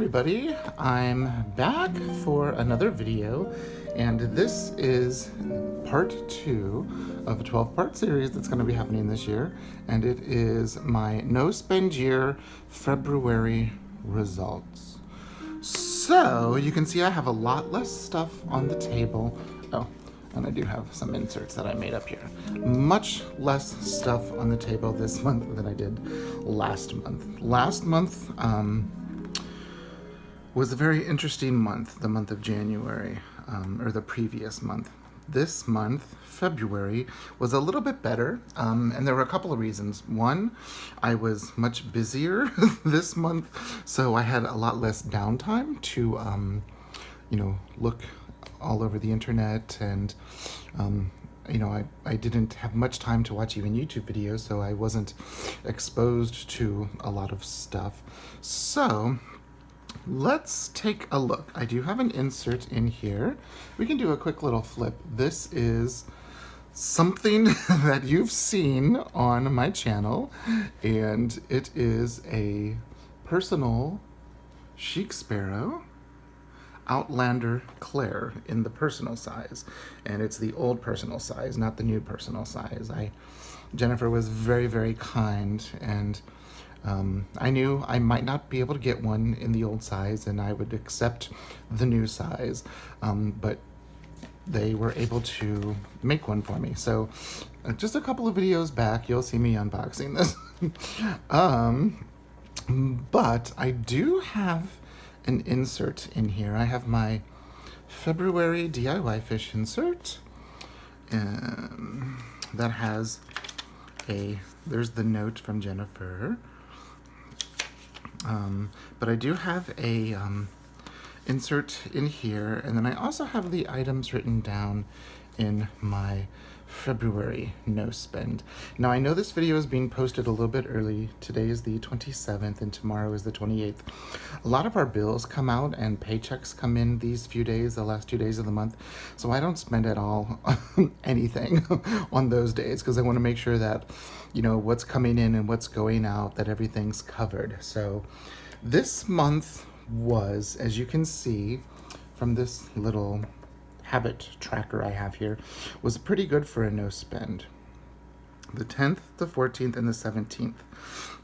everybody, I'm back for another video, and this is part 2 of a 12-part series that's going to be happening this year, and it is my no spend year February results. So you can see I have a lot less stuff on the table. Oh, and I do have some inserts that I made up here. Much less stuff on the table this month than I did last month. Last month was a very interesting month, the month of January, or the previous month. This month, February, was a little bit better, and there were a couple of reasons. One, I was much busier this month, so I had a lot less downtime to, look all over the internet, and I didn't have much time to watch even YouTube videos, so I wasn't exposed to a lot of stuff. So let's take a look. I do have an insert in here. We can do a quick little flip. This is something that you've seen on my channel, and it is a personal Chic Sparrow Outlander Claire in the personal size, and it's the old personal size, not the new personal size. Jennifer was very, very kind, and I knew I might not be able to get one in the old size, and I would accept the new size, but they were able to make one for me. So just a couple of videos back, you'll see me unboxing this. But I do have an insert in here. I have my February DIY fish insert, that has there's the note from Jennifer. But I do have a insert in here, and then I also have the items written down in my February no spend. Now I know this video is being posted a little bit early. Today is the 27th and tomorrow is the 28th. A lot of our bills come out and paychecks come in these few days, the last 2 days of the month. So I don't spend at all anything on those days, because I want to make sure that, what's coming in and what's going out, that everything's covered. So this month was, as you can see from this little habit tracker I have here, was pretty good for a no spend. The 10th, the 14th, and the 17th.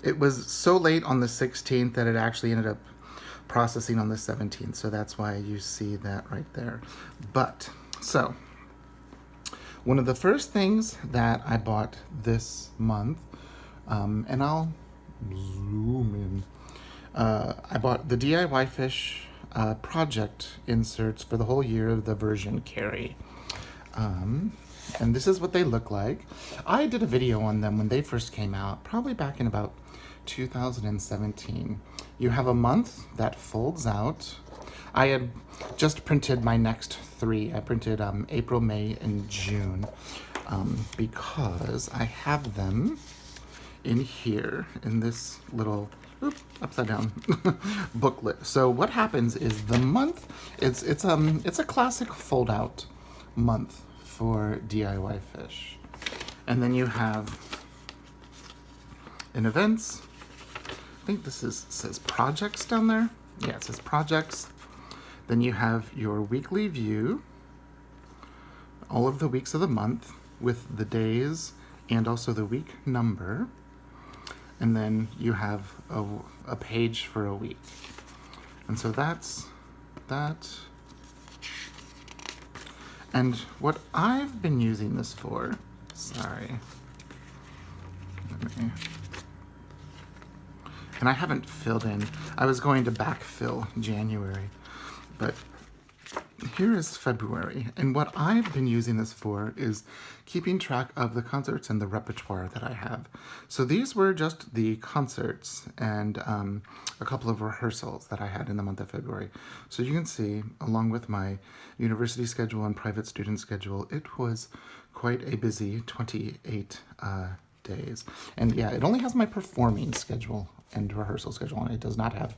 It was so late on the 16th that it actually ended up processing on the 17th, so that's why you see that right there. But, so, one of the first things that I bought this month, and I'll zoom in, I bought the DIY fish project inserts for the whole year of the version carry. And this is what they look like. I did a video on them when they first came out, probably back in about 2017. You have a month that folds out. I had just printed my next 3. I printed April, May, and June, because I have them in here in this little upside down booklet. So what happens is the month, it's a classic fold out month for DIY fish. And then you have in events, I think this says projects down there. Yeah, it says projects. Then you have your weekly view, all of the weeks of the month with the days and also the week number. And then you have a page for a week. And so that's that. And what I've been using this for, and I haven't filled in, I was going to backfill January, but here is February, and what I've been using this for is keeping track of the concerts and the repertoire that I have. So these were just the concerts and a couple of rehearsals that I had in the month of February. So you can see, along with my university schedule and private student schedule, it was quite a busy 28 days. And yeah, it only has my performing schedule and rehearsal schedule on it. It does not have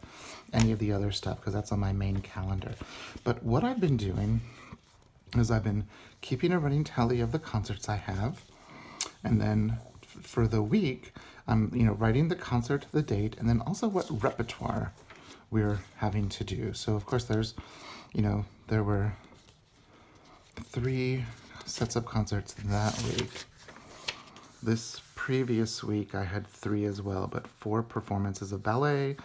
any of the other stuff because that's on my main calendar. But what I've been doing is I've been keeping a running tally of the concerts I have, and then for the week I'm writing the concert, the date, and then also what repertoire we're having to do. So of course there's, there were 3 sets of concerts that week. This previous week I had 3 as well, but 4 performances of ballet,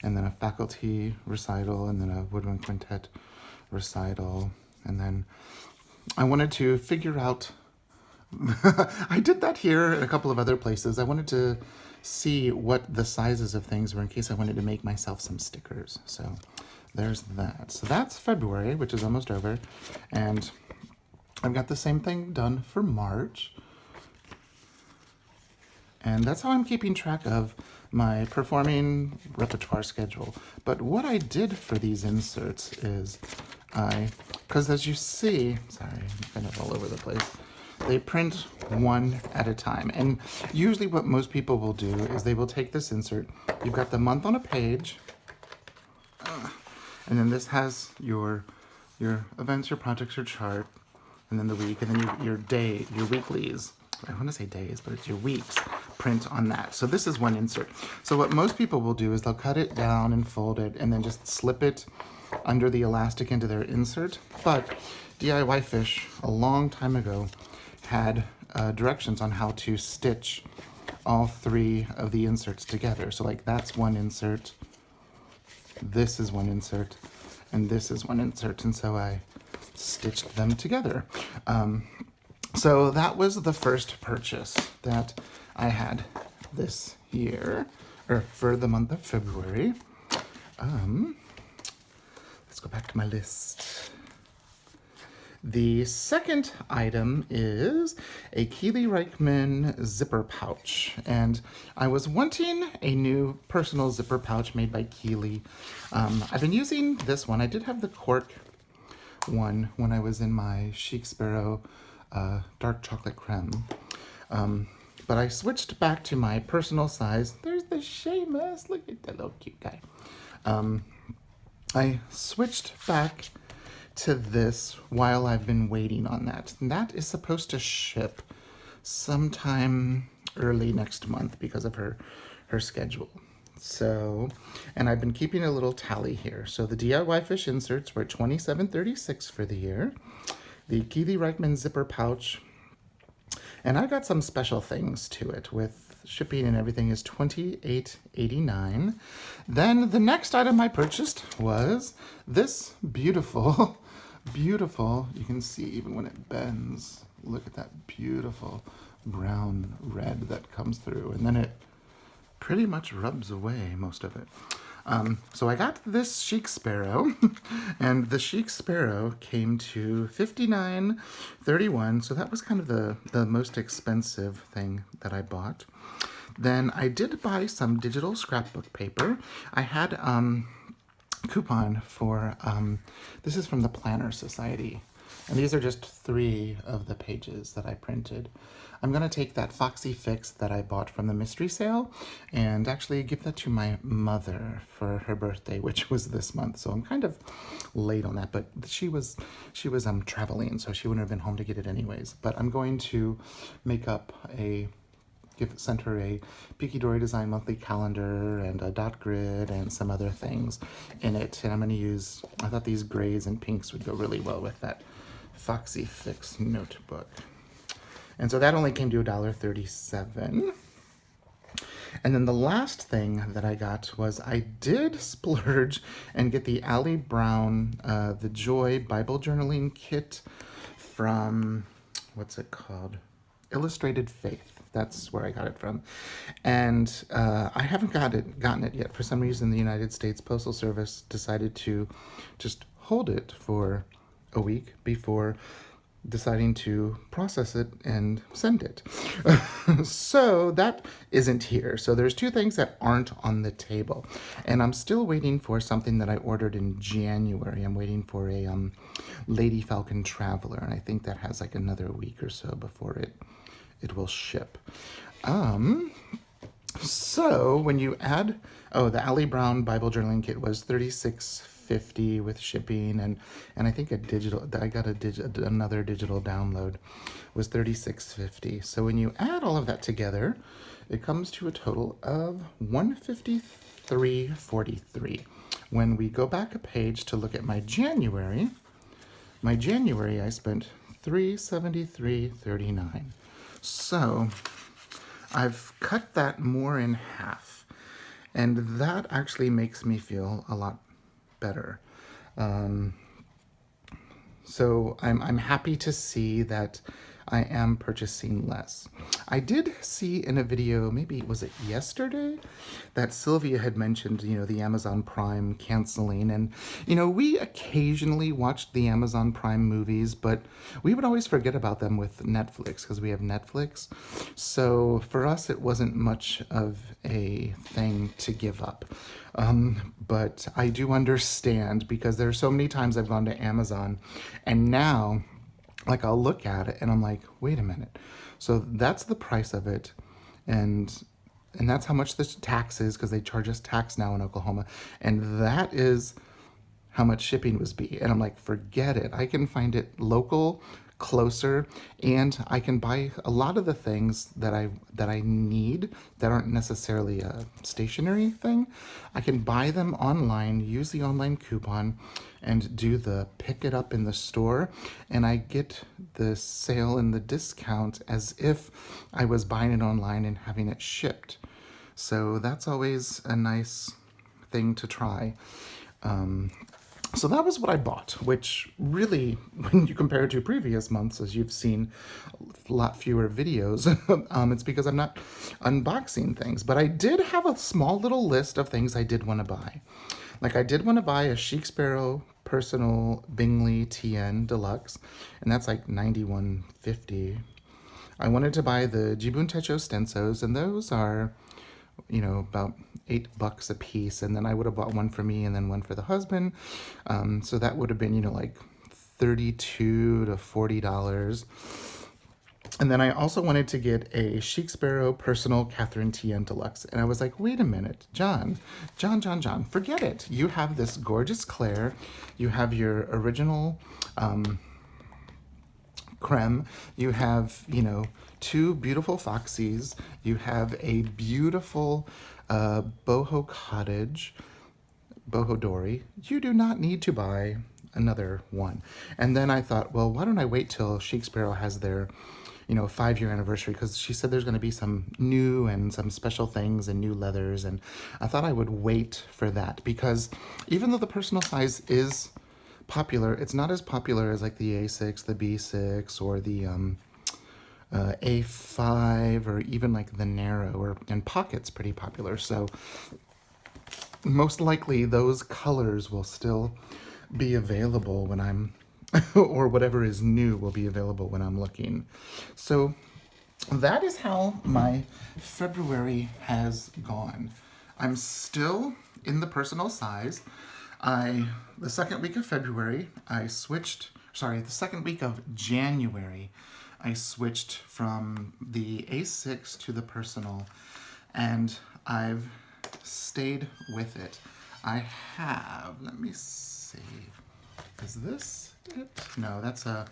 and then a faculty recital, and then a woodwind quintet recital. And then I wanted to figure out, I did that here and a couple of other places. I wanted to see what the sizes of things were in case I wanted to make myself some stickers. So there's that. So that's February, which is almost over. And I've got the same thing done for March. And that's how I'm keeping track of my performing repertoire schedule. But what I did for these inserts is because as you see, sorry, I'm kind of all over the place, they print one at a time. And usually what most people will do is they will take this insert, you've got the month on a page, and then this has your events, your projects, your chart, and then the week, and then your day, your weeklies. I want to say days, but it's your weeks print on that. So this is one insert. So what most people will do is they'll cut it down and fold it and then just slip it under the elastic into their insert. But DIY Fish a long time ago had directions on how to stitch all 3 of the inserts together. So like that's one insert, this is one insert, and this is one insert. And so I stitched them together. So that was the first purchase that I had this year, or for the month of February. Let's go back to my list. The second item is a Keely Reichman zipper pouch. And I was wanting a new personal zipper pouch made by Keely. I've been using this one. I did have the cork one when I was in my Chic Sparrow dark chocolate creme. But I switched back to my personal size. There's the Seamus. Look at that little cute guy. I switched back to this while I've been waiting on that. And that is supposed to ship sometime early next month because of her schedule. So, and I've been keeping a little tally here. So the DIY Fish inserts were $27.36 for the year. The Keely Reichman zipper pouch, and I got some special things to it with shipping and everything, is $28.89. Then the next item I purchased was this beautiful, beautiful, you can see even when it bends, look at that beautiful brown red that comes through, and then it pretty much rubs away most of it. So I got this Chic Sparrow, and the Chic Sparrow came to $59.31, so that was kind of the most expensive thing that I bought. Then I did buy some digital scrapbook paper. I had coupon for, this is from the Planner Society, and these are just 3 of the pages that I printed. I'm going to take that Foxy Fix that I bought from the mystery sale and actually give that to my mother for her birthday, which was this month. So I'm kind of late on that, but she was traveling, so she wouldn't have been home to get it anyways. But I'm going to make up send her a Peaky Dory Design monthly calendar and a dot grid and some other things in it. And I'm going to use, I thought these grays and pinks would go really well with that Foxy Fix notebook. And so that only came to $1.37. And then the last thing that I got was I did splurge and get the Allie Brown, the Joy Bible Journaling Kit from, what's it called? Illustrated Faith. That's where I got it from. And I haven't gotten it yet. For some reason, the United States Postal Service decided to just hold it for a week before deciding to process it and send it. So that isn't here. So there's 2 things that aren't on the table. And I'm still waiting for something that I ordered in January. I'm waiting for a Lady Falcon Traveler, and I think that has like another week or so before it will ship. So when you add, the Allie Brown Bible Journaling Kit was $36.50 with shipping, and I think I got another digital download was $36.50. So when you add all of that together, it comes to a total of $153.43. when we go back a page to look at my January I spent $373.39. So I've cut that more in half, and that actually makes me feel a lot better. So I'm happy to see that I am purchasing less. I did see in a video, maybe was it yesterday, that Sylvia had mentioned, the Amazon Prime canceling. And, we occasionally watched the Amazon Prime movies, but we would always forget about them with Netflix because we have Netflix. So for us, it wasn't much of a thing to give up. But I do understand because there are so many times I've gone to Amazon and now, like, I'll look at it and I'm like, wait a minute. So that's the price of it. And that's how much the tax is, because they charge us tax now in Oklahoma. And that is how much shipping would be. And I'm like, forget it. I can find it local, closer, and I can buy a lot of the things that I need that aren't necessarily a stationary thing. I can buy them online, use the online coupon, and do the pick it up in the store, and I get the sale and the discount as if I was buying it online and having it shipped. So that's always a nice thing to try. So that was what I bought, which really, when you compare it to previous months, as you've seen a lot fewer videos, it's because I'm not unboxing things. But I did have a small little list of things I did want to buy. Like, I did want to buy a Chic Sparrow Personal Bingley TN Deluxe, and that's like $91.50. I wanted to buy the Jibun Techo Stensos, and those are, about $8 a piece. And then I would have bought one for me and then one for the husband. So that would have been, like $32 to $40. And then I also wanted to get a Chic Sparrow Personal Catherine TN Deluxe. And I was like, wait a minute, John, forget it. You have this gorgeous Claire. You have your original creme. You have, two beautiful Foxies. You have a beautiful boho cottage, boho dory. You do not need to buy another one. And then I thought, well, why don't I wait till Chic Sparrow has their 5-year anniversary, because she said there's going to be some new and some special things and new leathers, and I thought I would wait for that, because even though the personal size is popular, it's not as popular as like the A6, the B6, or the A5, or even like the narrow, and pocket's pretty popular. So most likely those colors will still be available when I'm or whatever is new will be available when I'm looking. So that is how my February has gone. I'm still in the personal size. The second week of February, the second week of January, I switched from the A6 to the personal, and I've stayed with it. Let me see, is this it? No, that's a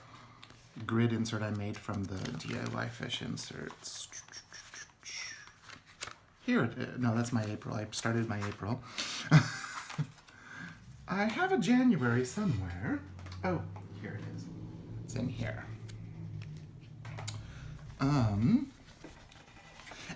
grid insert I made from the DIY fish inserts. Here it is. No, that's my April. I started my April. I have a January somewhere. Oh, here it is. It's in here.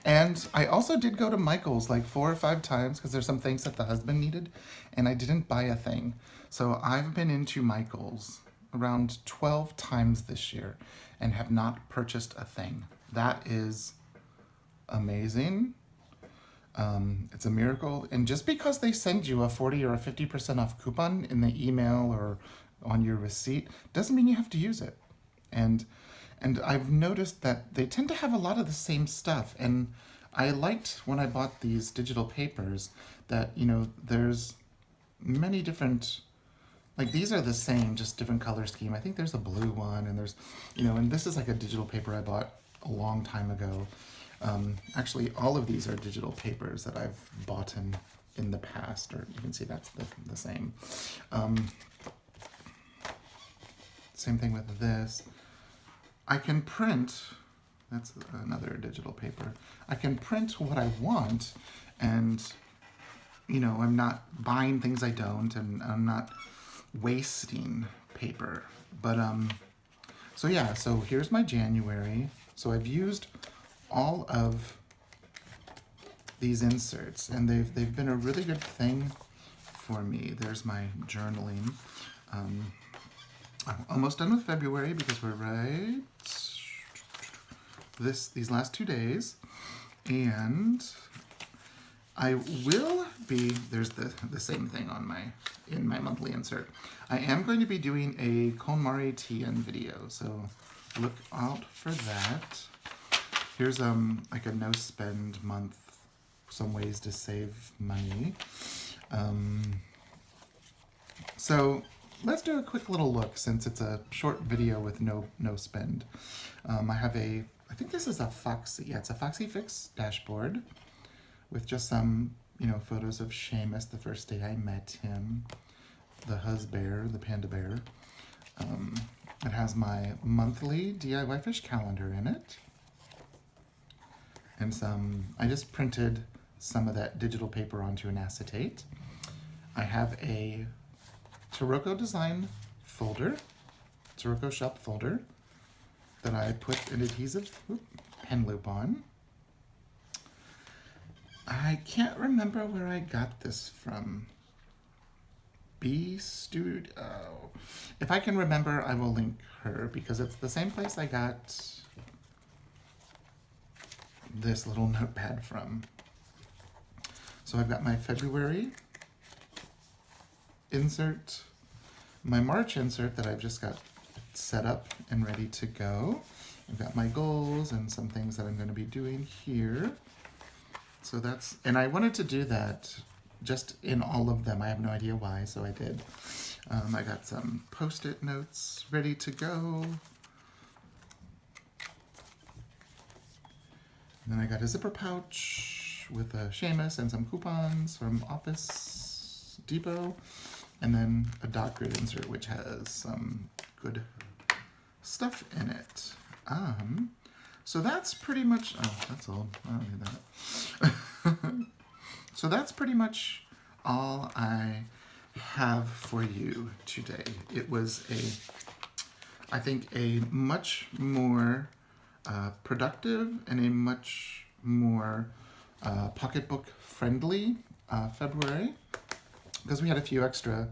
And I also did go to Michael's like 4 or 5 times because there's some things that the husband needed, and I didn't buy a thing. So I've been into Michael's around 12 times this year and have not purchased a thing. That is amazing. It's a miracle. And just because they send you a 40 or a 50% off coupon in the email or on your receipt doesn't mean you have to use it. And I've noticed that they tend to have a lot of the same stuff. And I liked when I bought these digital papers that, there's many different, like these are the same, just different color scheme. I think there's a blue one, and there's, and this is like a digital paper I bought a long time ago. Actually, all of these are digital papers that I've bought in the past, or you can see that's the same. Same thing with this. I can print, that's another digital paper. I can print what I want, and you know, I'm not buying things I don't, and I'm not wasting paper. But so yeah, so here's my January. So I've used all of these inserts, and they've been a really good thing for me. There's my journaling. I'm almost done with February because we're right these last 2 days, and I will be, there's the same thing on in my monthly insert. I am going to be doing a KonMari TN video, so look out for that. Here's like a no spend month, some ways to save money. So let's do a quick little look since it's a short video with no spend. I have I think this is a Foxy, yeah, it's a Foxy Fix dashboard with just some, you know, photos of Seamus the first day I met him, the husbear, the panda bear. It has my monthly DIY fish calendar in it. And I just printed some of that digital paper onto an acetate. I have a Taroko design folder, Taroko shop folder, that I put an adhesive pen loop on. I can't remember where I got this from. B Studio. If I can remember, I will link her because it's the same place I got this little notepad from. So I've got my February insert, my March insert that I've just got set up and ready to go. I've got my goals and some things that I'm going to be doing here. So and I wanted to do that just in all of them. I have no idea why, so I did. I got some Post-it notes ready to go. And then I got a zipper pouch with a Seamus and some coupons from Office Depot. And then a dot grid insert, which has some good stuff in it. So that's pretty much, that's all. I don't need that. So that's pretty much all I have for you today. It was I think a much more productive and a much more pocketbook friendly February, because we had a few extra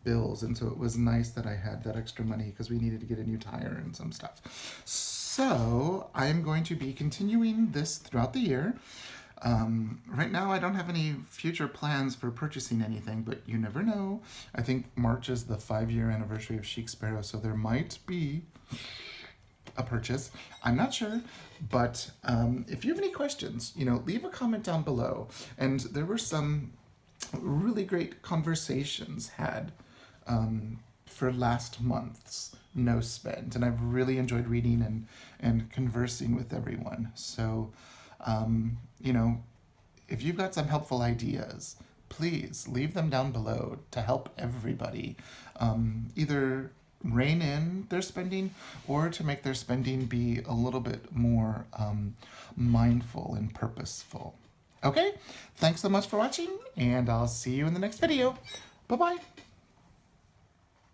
bills, and so it was nice that I had that extra money because we needed to get a new tire and some stuff. So I'm going to be continuing this throughout the year. Right now I don't have any future plans for purchasing anything, but you never know. I think March is the 5-year anniversary of Chic Sparrow, so there might be a purchase. I'm not sure, but if you have any questions, you know, leave a comment down below. And there were some really great conversations had for last month's no spend, and I've really enjoyed reading and conversing with everyone. So you know, if you've got some helpful ideas, please leave them down below to help everybody either rein in their spending or to make their spending be a little bit more mindful and purposeful. Okay, thanks so much for watching, and I'll see you in the next video. Bye-bye.